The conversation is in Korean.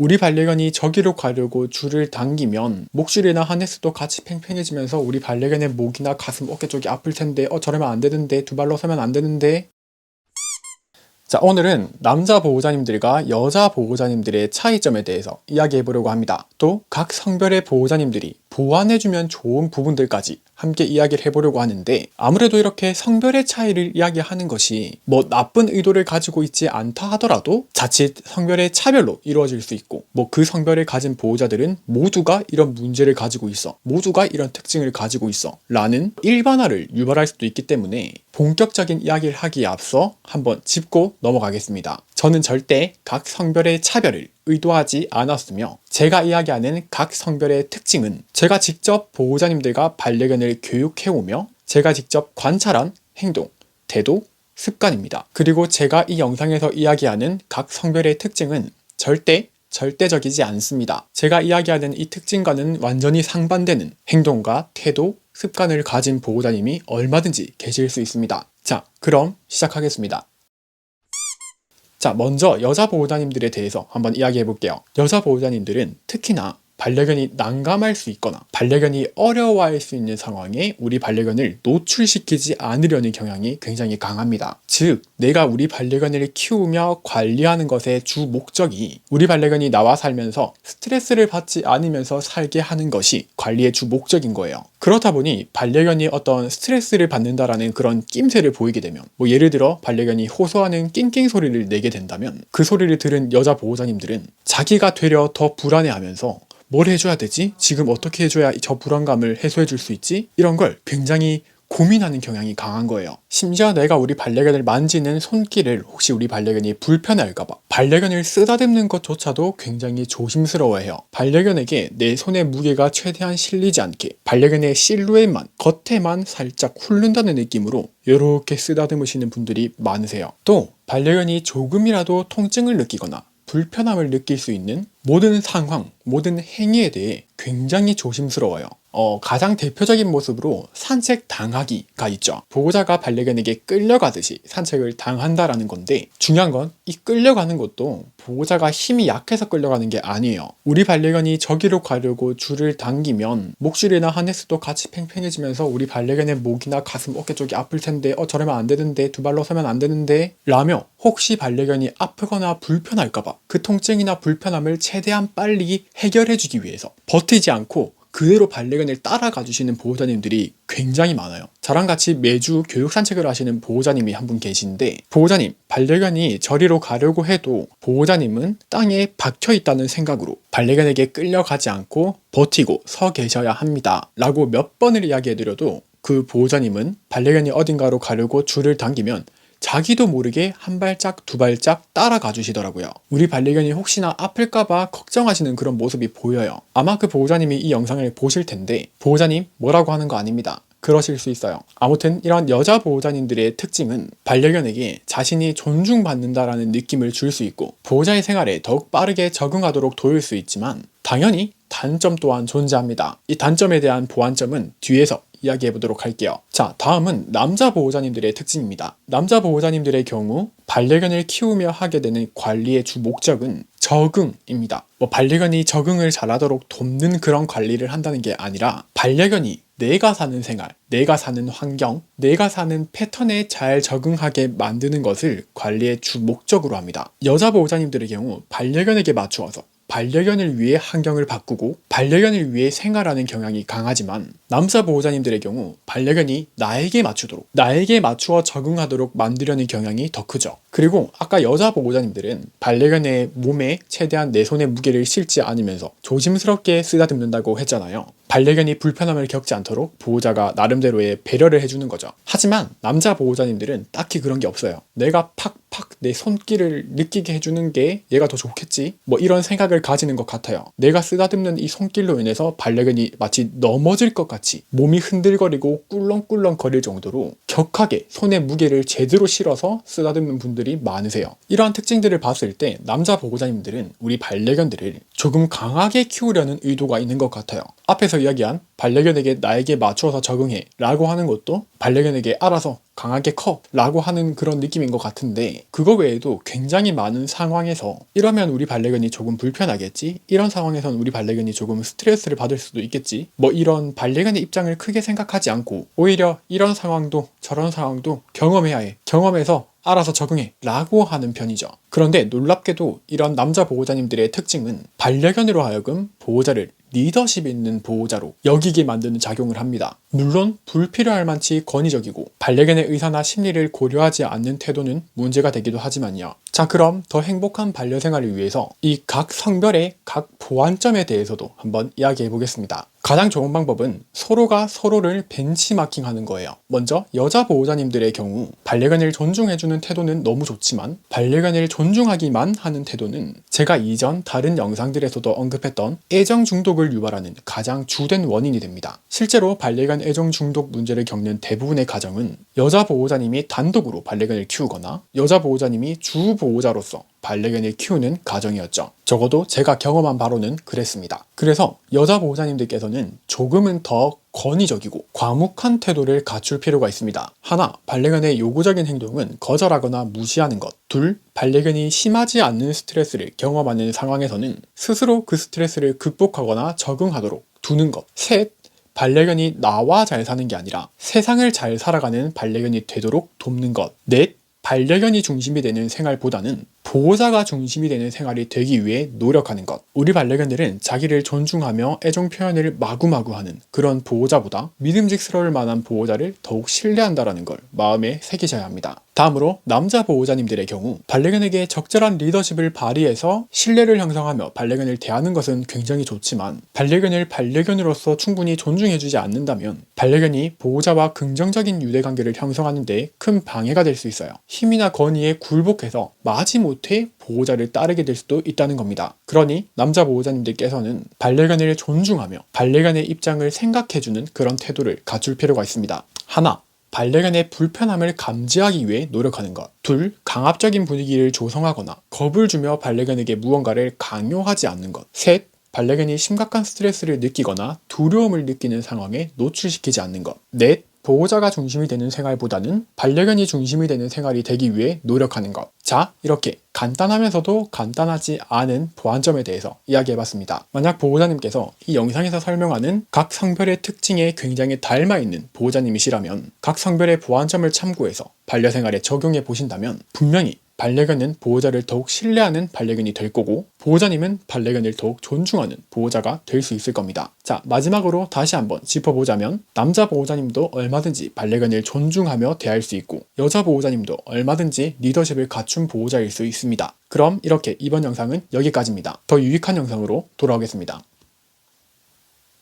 우리 반려견이 저기로 가려고 줄을 당기면 목줄이나 하네스도 같이 팽팽해지면서 우리 반려견의 목이나 가슴, 어깨 쪽이 아플 텐데 저러면 안 되는데, 두 발로 서면 안 되는데. 자, 오늘은 남자 보호자님들과 여자 보호자님들의 차이점에 대해서 이야기해 보려고 합니다. 또 각 성별의 보호자님들이 보완해주면 좋은 부분들까지 함께 이야기를 해보려고 하는데, 아무래도 이렇게 성별의 차이를 이야기하는 것이 뭐 나쁜 의도를 가지고 있지 않다 하더라도 자칫 성별의 차별로 이루어질 수 있고, 뭐 그 성별을 가진 보호자들은 모두가 이런 문제를 가지고 있어, 모두가 이런 특징을 가지고 있어 라는 일반화를 유발할 수도 있기 때문에 본격적인 이야기를 하기에 앞서 한번 짚고 넘어가겠습니다. 저는 절대 각 성별의 차별을 의도하지 않았으며, 제가 이야기하는 각 성별의 특징은 제가 직접 보호자님들과 반려견을 교육해오며 제가 직접 관찰한 행동, 태도, 습관입니다. 그리고 제가 이 영상에서 이야기하는 각 성별의 특징은 절대적이지 않습니다. 제가 이야기하는 이 특징과는 완전히 상반되는 행동과 태도, 습관을 가진 보호자님이 얼마든지 계실 수 있습니다. 자, 그럼 시작하겠습니다. 자, 먼저 여자 보호자님들에 대해서 한번 이야기해 볼게요. 여자 보호자님들은 특히나 반려견이 난감할 수 있거나 반려견이 어려워할 수 있는 상황에 우리 반려견을 노출시키지 않으려는 경향이 굉장히 강합니다. 즉, 내가 우리 반려견을 키우며 관리하는 것의 주 목적이 우리 반려견이 나와 살면서 스트레스를 받지 않으면서 살게 하는 것이 관리의 주 목적인 거예요. 그렇다 보니 반려견이 어떤 스트레스를 받는다라는 그런 낌새를 보이게 되면, 뭐 예를 들어 반려견이 호소하는 낑낑 소리를 내게 된다면, 그 소리를 들은 여자 보호자님들은 자기가 되려 더 불안해하면서 뭘 해줘야 되지? 지금 어떻게 해줘야 저 불안감을 해소해 줄 수 있지? 이런 걸 굉장히 고민하는 경향이 강한 거예요. 심지어 내가 우리 반려견을 만지는 손길을 혹시 우리 반려견이 불편해할까봐 반려견을 쓰다듬는 것조차도 굉장히 조심스러워해요. 반려견에게 내 손의 무게가 최대한 실리지 않게 반려견의 실루엣만, 겉에만 살짝 훑는다는 느낌으로 이렇게 쓰다듬으시는 분들이 많으세요. 또 반려견이 조금이라도 통증을 느끼거나 불편함을 느낄 수 있는 모든 상황, 모든 행위에 대해 굉장히 조심스러워요. 가장 대표적인 모습으로 산책 당하기가 있죠. 보호자가 반려견에게 끌려가듯이 산책을 당한다라는 건데, 중요한 건 이 끌려가는 것도 보호자가 힘이 약해서 끌려가는 게 아니에요. 우리 반려견이 저기로 가려고 줄을 당기면 목줄이나 하네스도 같이 팽팽해지면서 우리 반려견의 목이나 가슴, 어깨 쪽이 아플 텐데 저러면 안 되는데, 두 발로 서면 안 되는데 라며 혹시 반려견이 아프거나 불편할까봐 그 통증이나 불편함을 최대한 빨리 해결해주기 위해서 버티지 않고 그대로 반려견을 따라가 주시는 보호자님들이 굉장히 많아요. 저랑 같이 매주 교육 산책을 하시는 보호자님이 한 분 계신데, 보호자님, 반려견이 저리로 가려고 해도 보호자님은 땅에 박혀 있다는 생각으로 반려견에게 끌려가지 않고 버티고 서 계셔야 합니다 라고 몇 번을 이야기해드려도 그 보호자님은 반려견이 어딘가로 가려고 줄을 당기면 자기도 모르게 한 발짝 두 발짝 따라가 주시더라고요. 우리 반려견이 혹시나 아플까봐 걱정하시는 그런 모습이 보여요. 아마 그 보호자님이 이 영상을 보실 텐데, 보호자님 뭐라고 하는 거 아닙니다. 그러실 수 있어요. 아무튼 이런 여자 보호자님들의 특징은 반려견에게 자신이 존중받는다라는 느낌을 줄 수 있고 보호자의 생활에 더욱 빠르게 적응하도록 도울 수 있지만, 당연히 단점 또한 존재합니다. 이 단점에 대한 보완점은 뒤에서 이야기해 보도록 할게요. 자, 다음은 남자 보호자님들의 특징입니다. 남자 보호자님들의 경우 반려견을 키우며 하게 되는 관리의 주 목적은 적응입니다. 반려견이 적응을 잘하도록 돕는 그런 관리를 한다는 게 아니라, 반려견이 내가 사는 생활, 내가 사는 환경, 내가 사는 패턴에 잘 적응하게 만드는 것을 관리의 주 목적으로 합니다. 여자 보호자님들의 경우 반려견에게 맞추어서 반려견을 위해 환경을 바꾸고 반려견을 위해 생활하는 경향이 강하지만, 남자 보호자님들의 경우 반려견이 나에게 맞추도록, 나에게 맞추어 적응하도록 만들려는 경향이 더 크죠. 그리고 아까 여자 보호자님들은 반려견의 몸에 최대한 내 손의 무게를 실지 않으면서 조심스럽게 쓰다듬는다고 했잖아요. 반려견이 불편함을 겪지 않도록 보호자가 나름대로의 배려를 해주는 거죠. 하지만 남자 보호자님들은 딱히 그런 게 없어요. 내가 팍팍 내 손길을 느끼게 해주는 게 얘가 더 좋겠지? 이런 생각을 가지는 것 같아요. 내가 쓰다듬는 이 손길로 인해서 반려견이 마치 넘어질 것 같이 몸이 흔들거리고 꿀렁꿀렁 거릴 정도로 격하게 손의 무게를 제대로 실어서 쓰다듬는 분들이 태도들이 많으세요. 이러한 특징들을 봤을 때 남자 보호자님들은 우리 반려견들을 조금 강하게 키우려는 의도가 있는 것 같아요. 앞에서 이야기한 반려견에게 나에게 맞추어서 적응해 라고 하는 것도 반려견에게 알아서 강하게 커 라고 하는 그런 느낌인 것 같은데, 그거 외에도 굉장히 많은 상황에서 이러면 우리 반려견이 조금 불편하겠지, 이런 상황에선 우리 반려견이 조금 스트레스를 받을 수도 있겠지, 뭐 이런 반려견의 입장을 크게 생각하지 않고 오히려 이런 상황도 저런 상황도 경험해야 해, 경험해서 알아서 적응해 라고 하는 편이죠. 그런데 놀랍게도 이런 남자 보호자님들의 특징은 반려견으로 하여금 보호자를 리더십 있는 보호자로 여기게 만드는 작용을 합니다. 물론 불필요할 만치 권위적이고 반려견의 의사나 심리를 고려하지 않는 태도는 문제가 되기도 하지만요. 자, 그럼 더 행복한 반려생활을 위해서 이 각 성별의 각 보완점에 대해서도 한번 이야기해 보겠습니다. 가장 좋은 방법은 서로가 서로를 벤치마킹하는 거예요. 먼저 여자 보호자님들의 경우 반려견을 존중해주는 태도는 너무 좋지만 반려견을 존중하기만 하는 태도는 제가 이전 다른 영상들에서도 언급했던 애정 중독을 유발하는 가장 주된 원인이 됩니다. 실제로 반려견 애정 중독 문제를 겪는 대부분의 가정은 여자 보호자님이 단독으로 반려견을 키우거나 여자 보호자님이 주 보호자로서 반려견을 키우는 가정이었죠. 적어도 제가 경험한 바로는 그랬습니다. 그래서 여자 보호자님들께서는 조금은 더 권위적이고 과묵한 태도를 갖출 필요가 있습니다. 하나, 반려견의 요구적인 행동은 거절하거나 무시하는 것. 둘, 반려견이 심하지 않는 스트레스를 경험하는 상황에서는 스스로 그 스트레스를 극복하거나 적응하도록 두는 것. 셋, 반려견이 나와 잘 사는 게 아니라 세상을 잘 살아가는 반려견이 되도록 돕는 것. 넷, 반려견이 중심이 되는 생활보다는 보호자가 중심이 되는 생활이 되기 위해 노력하는 것. 우리 반려견들은 자기를 존중하며 애정 표현을 마구마구 하는 그런 보호자보다 믿음직스러울 만한 보호자를 더욱 신뢰한다는 걸 마음에 새기셔야 합니다. 다음으로 남자 보호자님들의 경우 반려견에게 적절한 리더십을 발휘해서 신뢰를 형성하며 반려견을 대하는 것은 굉장히 좋지만 반려견을 반려견으로서 충분히 존중해주지 않는다면 반려견이 보호자와 긍정적인 유대관계를 형성하는 데 큰 방해가 될 수 있어요. 힘이나 권위에 굴복해서 마지못해 보호자를 따르게 될 수도 있다는 겁니다. 그러니 남자 보호자님들께서는 반려견을 존중하며 반려견의 입장을 생각해주는 그런 태도를 갖출 필요가 있습니다. 하나, 반려견의 불편함을 감지하기 위해 노력하는 것. 둘, 강압적인 분위기를 조성하거나 겁을 주며 반려견에게 무언가를 강요하지 않는 것. 셋, 반려견이 심각한 스트레스를 느끼거나 두려움을 느끼는 상황에 노출시키지 않는 것. 넷, 보호자가 중심이 되는 생활보다는 반려견이 중심이 되는 생활이 되기 위해 노력하는 것. 자, 이렇게 간단하면서도 간단하지 않은 보완점에 대해서 이야기해봤습니다. 만약 보호자님께서 이 영상에서 설명하는 각 성별의 특징에 굉장히 닮아있는 보호자님이시라면 각 성별의 보완점을 참고해서 반려생활에 적용해 보신다면 분명히 반려견은 보호자를 더욱 신뢰하는 반려견이 될 거고 보호자님은 반려견을 더욱 존중하는 보호자가 될 수 있을 겁니다. 자, 마지막으로 다시 한번 짚어보자면 남자 보호자님도 얼마든지 반려견을 존중하며 대할 수 있고 여자 보호자님도 얼마든지 리더십을 갖춘 보호자일 수 있습니다. 그럼 이렇게 이번 영상은 여기까지입니다. 더 유익한 영상으로 돌아오겠습니다.